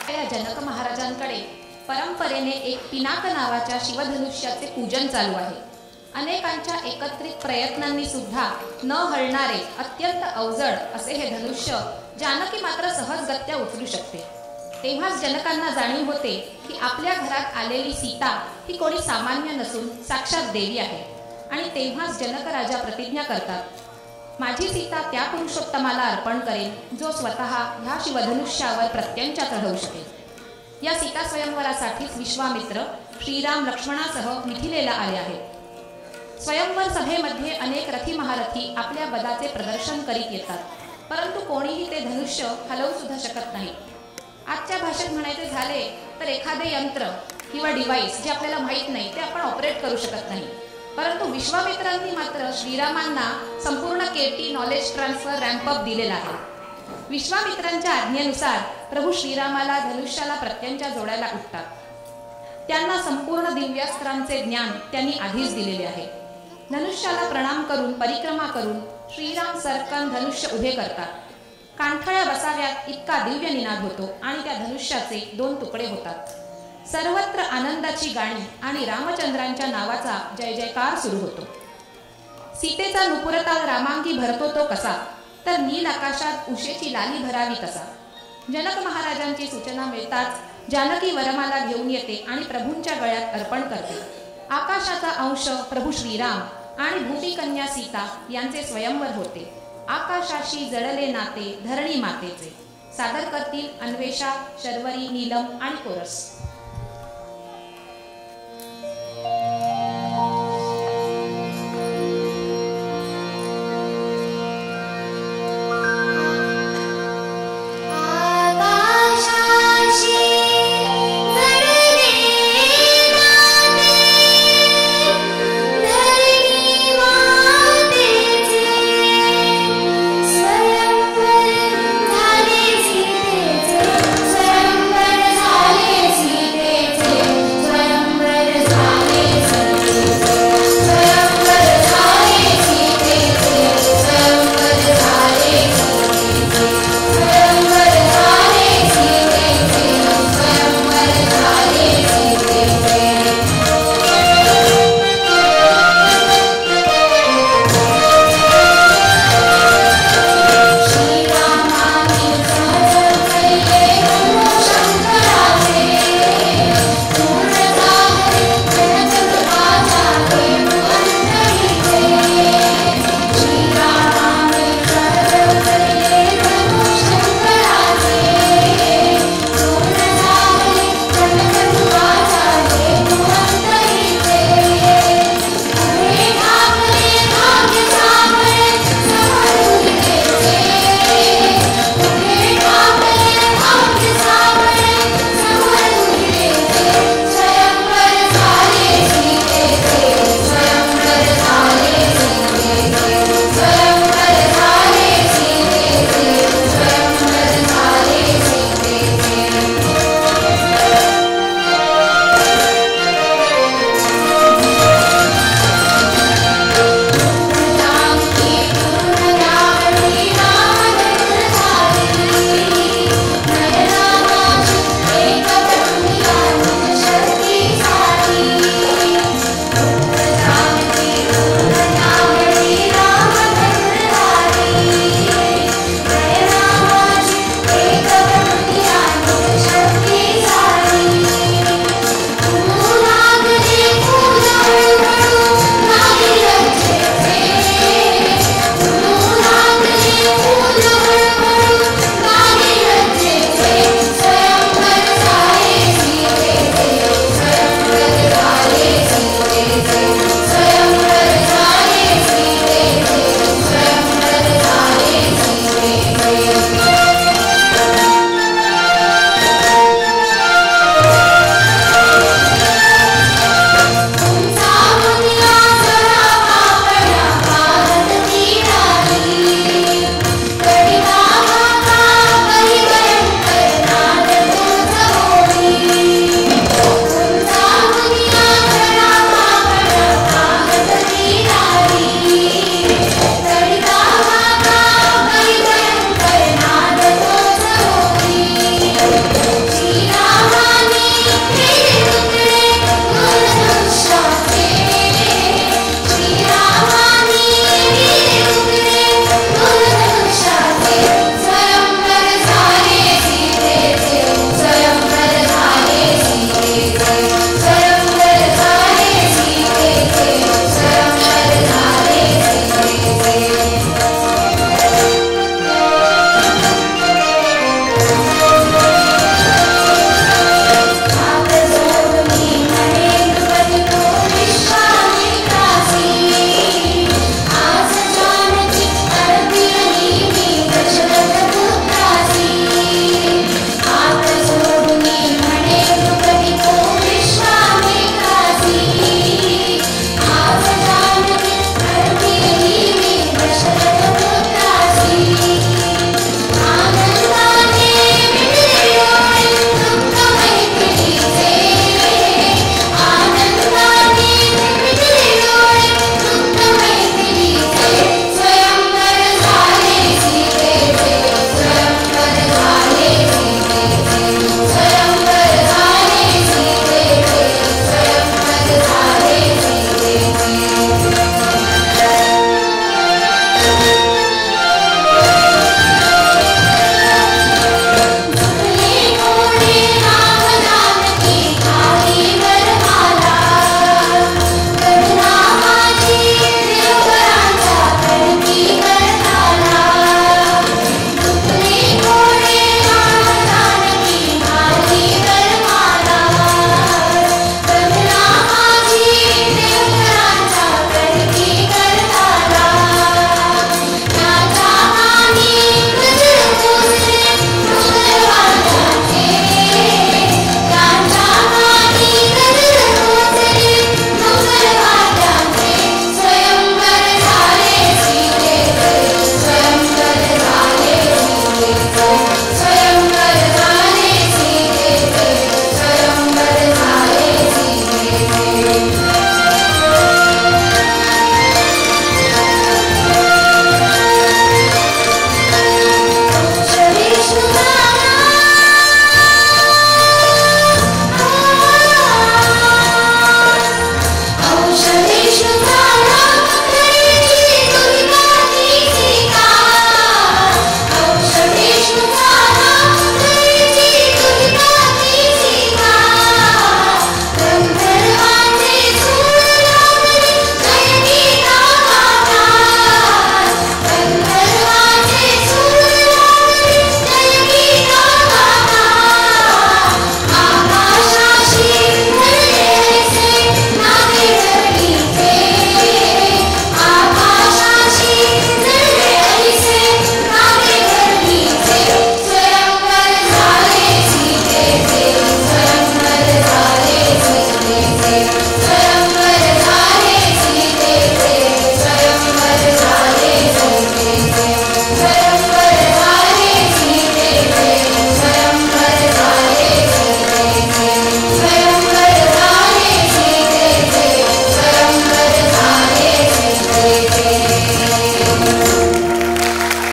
या जनक महाराजांकडे परंपरेने एक पिनाक नावाच्या शिवधनुष्याचे पूजन चालू आहे। अनेकांच्या एकत्रित प्रयत्नांनी सुद्धा न हलणारे अत्यंत अवजड असे हे धनुष्य जानकी मात्र सहजगत्या उचलू शकते। तेव्हाच जनकांना जाणीव होते की आपल्या घरात आलेली सीता ही कोणी सामान्य नसून साक्षात देवी आहे। आणि तेव्हाच जनक राजा प्रतिज्ञा करतात, माझी सीता त्या पुरुषोत्तमाला अर्पण करेन जो स्वतः ह्या शिवधनुष्यावर प्रत्यंचा चढवू शकेल। या सीता स्वयंवरासाठीच विश्वामित्र श्रीराम लक्ष्मणासह मिथिलेला आले आहेत। स्वयंवर सभेमध्ये अनेक रथी महारथी आपल्या बदाचे प्रदर्शन करीत येतात, परंतु कोणीही ते धनुष्य हलवू सुद्धा शकत नाही। आजच्या भाषेत म्हणायचे झाले तर एखादे यंत्र किंवा डिव्हाइस जे आपल्याला माहीत नाही ते आपण ऑपरेट करू शकत नाही, परंतु विश्वामित्रांनी मात्र श्रीरामांना संपूर्ण केटी नॉलेज ट्रान्सफर रॅम्पअप दिलेला आहे। विश्वामित्रांच्या आज्ञेनुसार प्रभू श्रीरामाला धनुष्याला प्रत्यंचा जोडायला उठतात। त्यांना संपूर्ण दिव्यास्त्रांचे ज्ञान त्यांनी आधीच दिलेले आहे। धनुष्याला प्रणाम करून परिक्रमा करून श्रीराम सरकन धनुष्य उभे करतात। कांठळ्या बसाव्यात इतका दिव्य निनाद होतो आणि त्या धनुष्याचे 2 तुकडे होतात। सर्वत्र आनंदाची गाणी आणि रामचंद्रांच्या नावाचा जय जयकार सुरू होतो। सीतेचा नुपुरताल रामांगी भरतो तो कसा, तर नील आकाशात उशेची लाली भरावी तसा। जनक महाराजांची सूचना मिळताच जानकी वरमाला घेऊन येते आणि प्रभूंच्या गळ्यात अर्पण करते। आकाशाचा अंश प्रभू श्रीराम आणि भूपीकन्या सीता यांचे स्वयंवर होते। आकाशाशी जडले नाते धरणी मातेचे। सादर करतील अन्वेषा, शर्वरी, नीलम आणि कोरस।